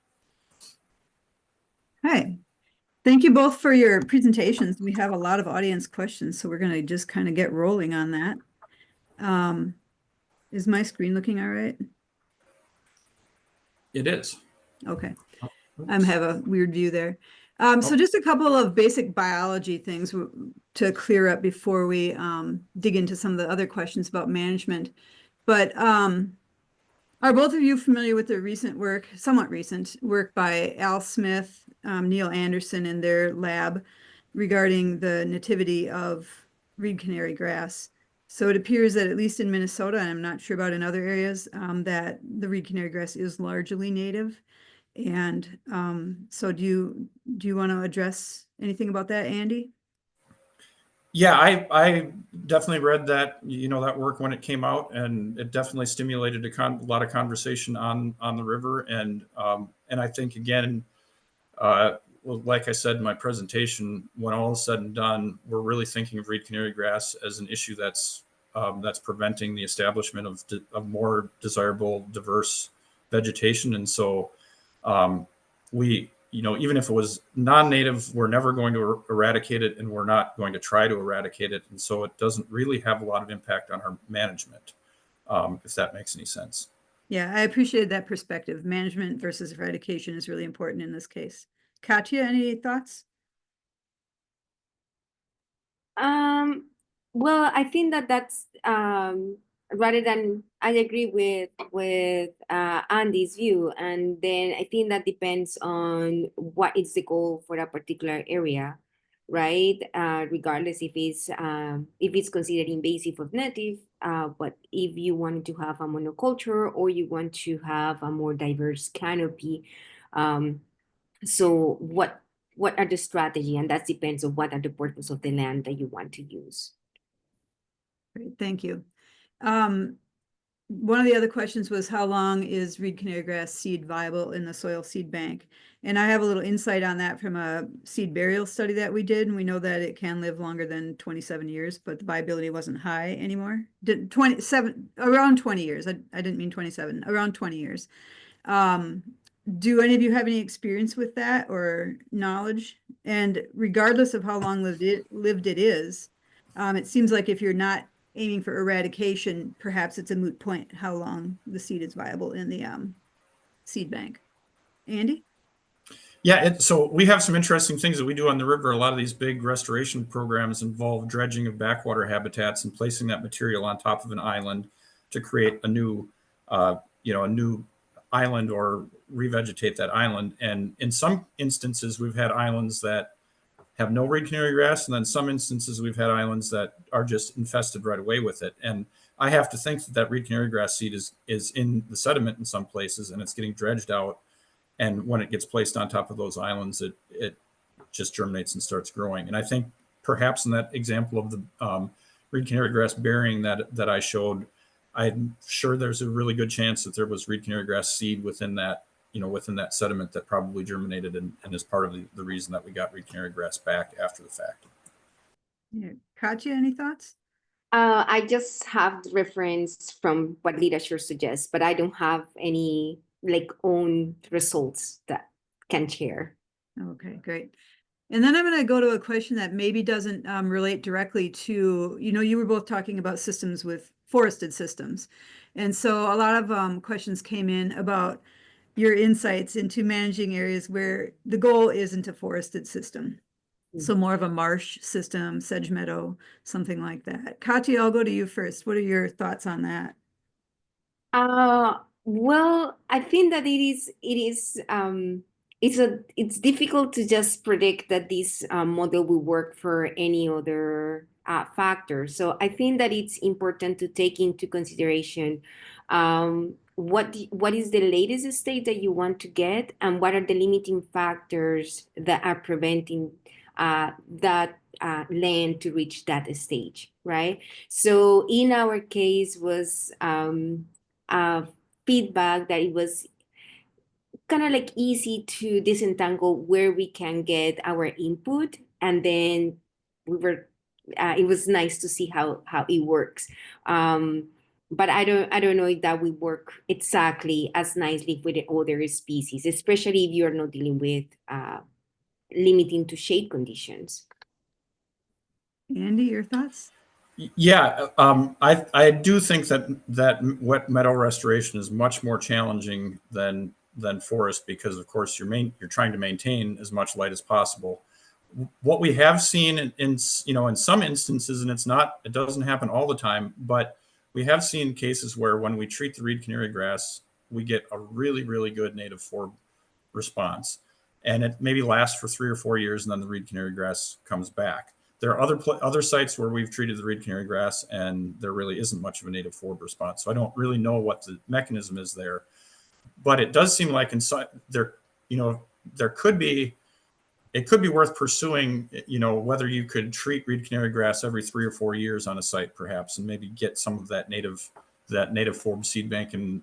Hi. Thank you both for your presentations. We have a lot of audience questions, so we're going to just kind of get rolling on that. Is my screen looking all right? It is. Okay. I have a weird view there. So just a couple of basic biology things to clear up before we dig into some of the other questions about management. But are both of you familiar with the recent work, somewhat recent work by Al Smith, Neil Anderson in their lab regarding the nativity of reed canary grass? So it appears that at least in Minnesota, and I'm not sure about in other areas, that the reed canary grass is largely native. And so do you want to address anything about that, Andy? Yeah, I definitely read that, that work when it came out, and it definitely stimulated a lot of conversation on the river. And I think, again, well, like I said in my presentation, when all is said and done, we're really thinking of reed canary grass as an issue that's preventing the establishment of more desirable, diverse vegetation. And so even if it was non-native, we're never going to eradicate it, and we're not going to try to eradicate it. And so it doesn't really have a lot of impact on our management, if that makes any sense. Yeah, I appreciated that perspective. Management versus eradication is really important in this case. Kattia, any thoughts? Well, I think that's rather than I agree with Andy's view, and then I think that depends on what is the goal for a particular area, right? Regardless if it's considered invasive or native, but if you want to have a monoculture or you want to have a more diverse canopy, so what are the strategy, and that depends on what are the purpose of the land that you want to use. Great, thank you. One of the other questions was, how long is reed canary grass seed viable in the soil seed bank? And I have a little insight on that from a seed burial study that we did, and we know that it can live longer than 27 years, but the viability wasn't high anymore. 27, around 20 years. I didn't mean 27, around 20 years. Do any of you have any experience with that or knowledge? And regardless of how long lived it is, it seems like if you're not aiming for eradication, perhaps it's a moot point how long the seed is viable in the seed bank. Andy? Yeah, so we have some interesting things that we do on the river. A lot of these big restoration programs involve dredging of backwater habitats and placing that material on top of an island to create a new island or revegetate that island. And in some instances, we've had islands that have no reed canary grass, and then some instances we've had islands that are just infested right away with it. And I have to think that reed canary grass seed is in the sediment in some places, and it's getting dredged out. And when it gets placed on top of those islands, it just germinates and starts growing. And I think perhaps in that example of the reed canary grass burying that I showed, I'm sure there's a really good chance that there was reed canary grass seed within that sediment that probably germinated and is part of the reason that we got reed canary grass back after the fact. Yeah. Katja, any thoughts? I just have reference from what literature suggests, but I don't have any own results that can share. Okay, great. And then I'm going to go to a question that maybe doesn't relate directly to, you were both talking about systems with forested systems. And so a lot of questions came in about your insights into managing areas where the goal isn't a forested system. So more of a marsh system, sedge meadow, something like that. Katya, I'll go to you first. What are your thoughts on that? Well, I think that it's difficult to just predict that this model will work for any other factor. So I think that it's important to take into consideration what is the latest state that you want to get, and what are the limiting factors that are preventing that land to reach that stage, right? So in our case was feedback that it was kind of like easy to disentangle where we can get our input, and then it was nice to see how it works. But I don't know if that will work exactly as nicely with the other species, especially if you're not dealing with limiting to shade conditions. Andy, your thoughts? Yeah, I do think that wet meadow restoration is much more challenging than forest, because of course you're trying to maintain as much light as possible. What we have seen in some instances, and it doesn't happen all the time, but we have seen cases where when we treat the reed canary grass, we get a really, really good native forb response, and it maybe lasts for 3 or 4 years, and then the reed canary grass comes back. There are other sites where we've treated the reed canary grass and there really isn't much of a native forb response. So I don't really know what the mechanism is there, but it does seem like inside there, it could be worth pursuing, whether you could treat reed canary grass every 3 or 4 years on a site perhaps, and maybe get some of that native forb seed bank and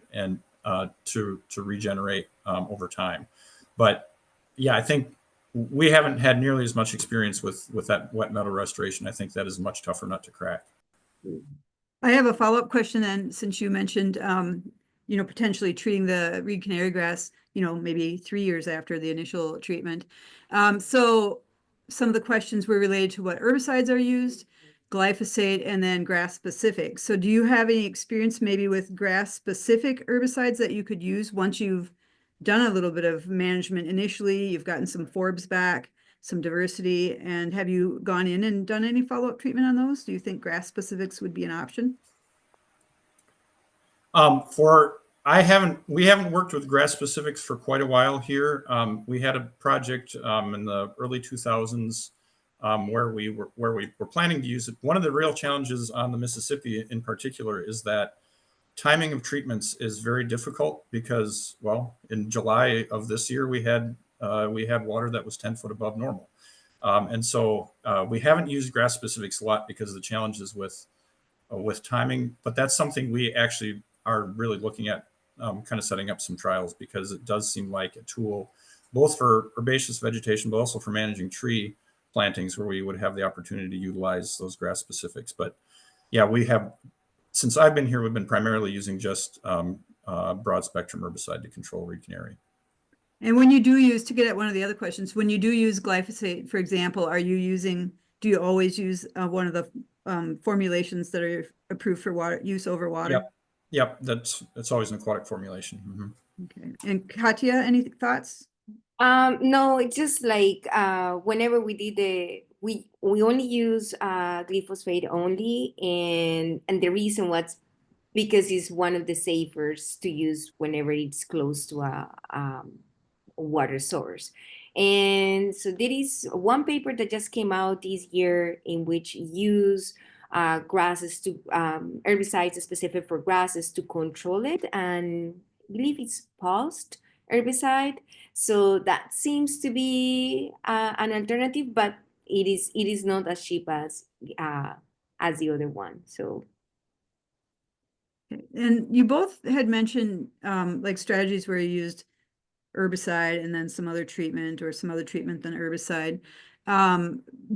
to regenerate over time. But yeah, I think we haven't had nearly as much experience with that wet meadow restoration. I think that is a much tougher nut to crack. I have a follow-up question then, since you mentioned, potentially treating the reed canary grass, maybe 3 years after the initial treatment. So some of the questions were related to what herbicides are used, glyphosate, and then grass specific. So do you have any experience maybe with grass specific herbicides that you could use once you've done a little bit of management initially, you've gotten some forbs back, some diversity, and have you gone in and done any follow-up treatment on those? Do you think grass specifics would be an option? We haven't worked with grass specifics for quite a while here. We had a project in the early 2000s where we were planning to use it. One of the real challenges on the Mississippi in particular is that timing of treatments is very difficult because, well, in July of this year, we had water that was 10 foot above normal. And so we haven't used grass specifics a lot because of the challenges with timing, but that's something we actually are really looking at, kind of setting up some trials, because it does seem like a tool both for herbaceous vegetation, but also for managing tree plantings where we would have the opportunity to utilize those grass specifics. But yeah, since I've been here, we've been primarily using just broad spectrum herbicide to control reed canary. And when you do use, to get at one of the other questions, when you do use glyphosate, for example, do you always use one of the formulations that are approved for use over water? Yep, that's always an aquatic formulation. Mm-hmm. Okay. And Katya, any thoughts? No, it's just like whenever we did we only use glyphosate only, and the reason was because it's one of the safest to use whenever it's close to a water source. And so there is one paper that just came out this year in which use grasses to herbicides specific for grasses to control it, and I believe it's pulsed herbicide. So that seems to be an alternative, but it is not as cheap as the other one. So. And you both had mentioned like strategies where you used herbicide and then some other treatment, or some other treatment than herbicide.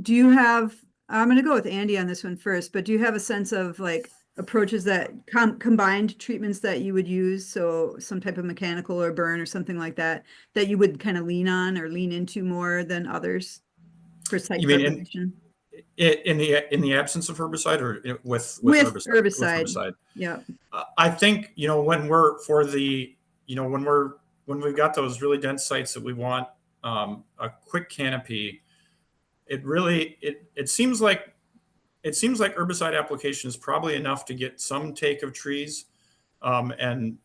Do you have, I'm going to go with Andy on this one first, but do you have a sense of like approaches that combined treatments that you would use? So some type of mechanical or burn or something like that you would kind of lean on or lean into more than others for site preparation? In the absence of herbicide, or with herbicide? With herbicide. Yeah. I think, when we've got those really dense sites that we want a quick canopy, it really, it seems like herbicide application is probably enough to get some take of trees, and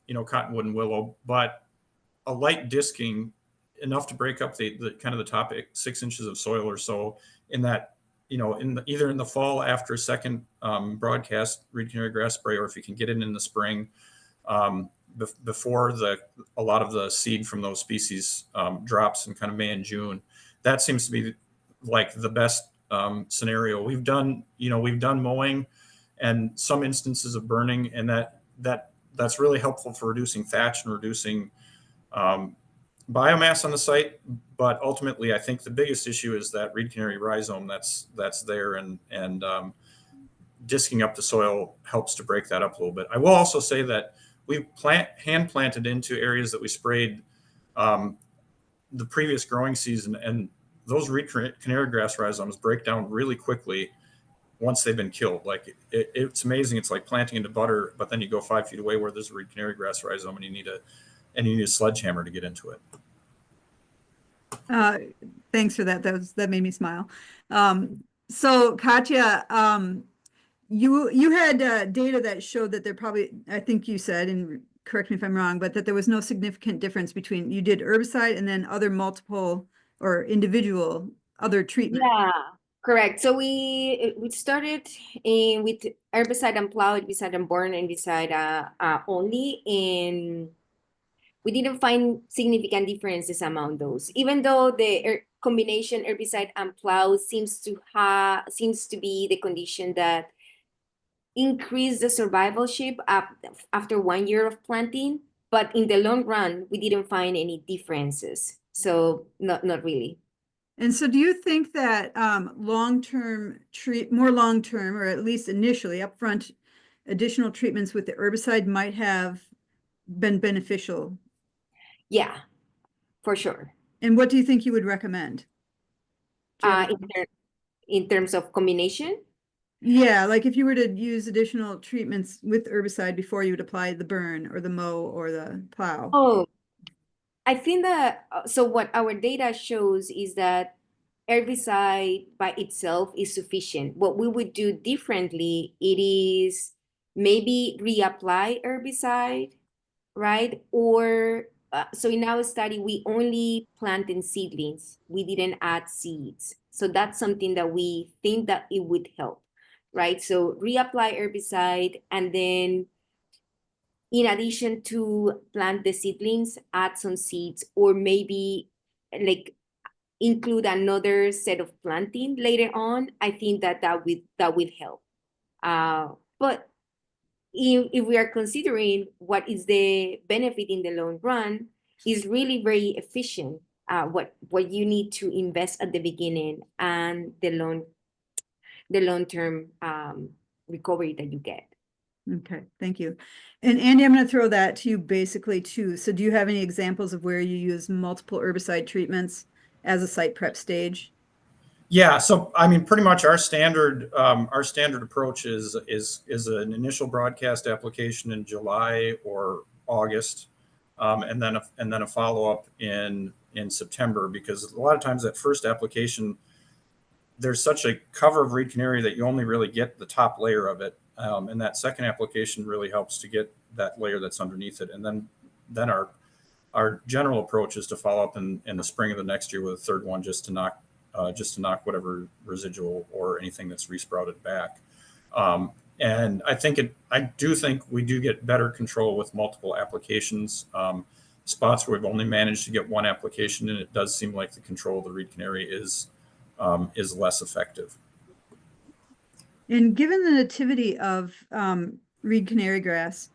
you know, cottonwood and willow, but a light disking enough to break up the kind of the top 6 inches of soil or so in that, you know, either in the fall after a second broadcast reed canary grass spray, or if you can get it in the spring, before a lot of the seed from those species drops in kind of May and June. That seems to be like the best scenario. We've done mowing and some instances of burning, and that's really helpful for reducing thatch and reducing biomass on the site. But ultimately, I think the biggest issue is that reed canary rhizome that's there, and disking up the soil helps to break that up a little bit. I will also say that we hand planted into areas that we sprayed the previous growing season, and those reed canary grass rhizomes break down really quickly once they've been killed. Like it's amazing. It's like planting into butter, but then you go 5 feet away where there's a reed canary grass rhizome, and you need a sledgehammer to get into it. Thanks for that. That made me smile. So Kattia, you had data that showed that there probably, I think you said, and correct me if I'm wrong, but that there was no significant difference between you did herbicide and then other multiple or individual other treatment. Yeah, correct. So we started with herbicide and plow, herbicide and burn, herbicide only, and we didn't find significant differences among those, even though the combination herbicide and plow seems to be the condition that increase the survivalship after 1 year of planting, but in the long run, we didn't find any differences. So not really. And so do you think that more long-term, or at least initially upfront, additional treatments with the herbicide might have been beneficial? Yeah, for sure. And what do you think you would recommend? In terms of combination? Yeah, like if you were to use additional treatments with herbicide before you would apply the burn or the mow or the plow. Oh, I think that, so what our data shows is that herbicide by itself is sufficient. What we would do differently, it is maybe reapply herbicide, right? Or, so in our study, we only planted seedlings. We didn't add seeds. So that's something that we think that it would help, right? So reapply herbicide, and then in addition to plant the seedlings, add some seeds, or maybe like include another set of planting later on. I think that would help. But if we are considering what is the benefit in the long run, is really very efficient. What you need to invest at the beginning and the long-term recovery that you get. Okay, thank you. And Andy, I'm going to throw that to you basically too. So do you have any examples of where you use multiple herbicide treatments as a site prep stage? Yeah, so I mean, pretty much our standard approach is an initial broadcast application in July or August, and then a follow up in September, because a lot of times that first application, there's such a cover of reed canary that you only really get the top layer of it, and that second application really helps to get that layer that's underneath it, and then our general approach is to follow up in the spring of the next year with a third one, just to knock whatever residual or anything that's resprouted back. And I do think we do get better control with multiple applications. Spots where we've only managed to get one application, and it does seem like the control of the reed canary is less effective. And given the nativity of reed canary grass,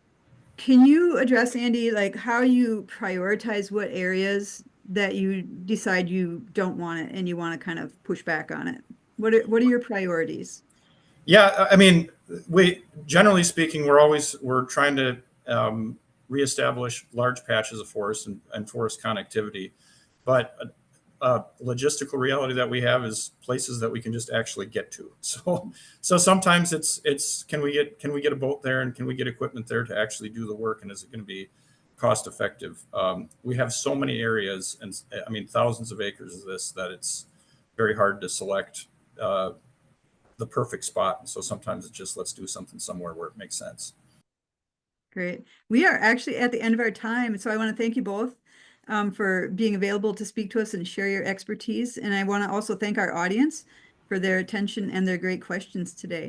can you address, Andy, like how you prioritize what areas that you decide you don't want it and you want to kind of push back on it? What are your priorities? Yeah, I mean, generally speaking, we're trying to reestablish large patches of forest and forest connectivity, but logistical reality that we have is places that we can just actually get to. So sometimes it's can we get a boat there, and can we get equipment there to actually do the work, and is it going to be cost effective? We have so many areas, and I mean thousands of acres of this, that very hard to select the perfect spot. And so sometimes it's just, let's do something somewhere where it makes sense. Great. We are actually at the end of our time. So I want to thank you both for being available to speak to us and share your expertise. And I want to also thank our audience for their attention and their great questions today.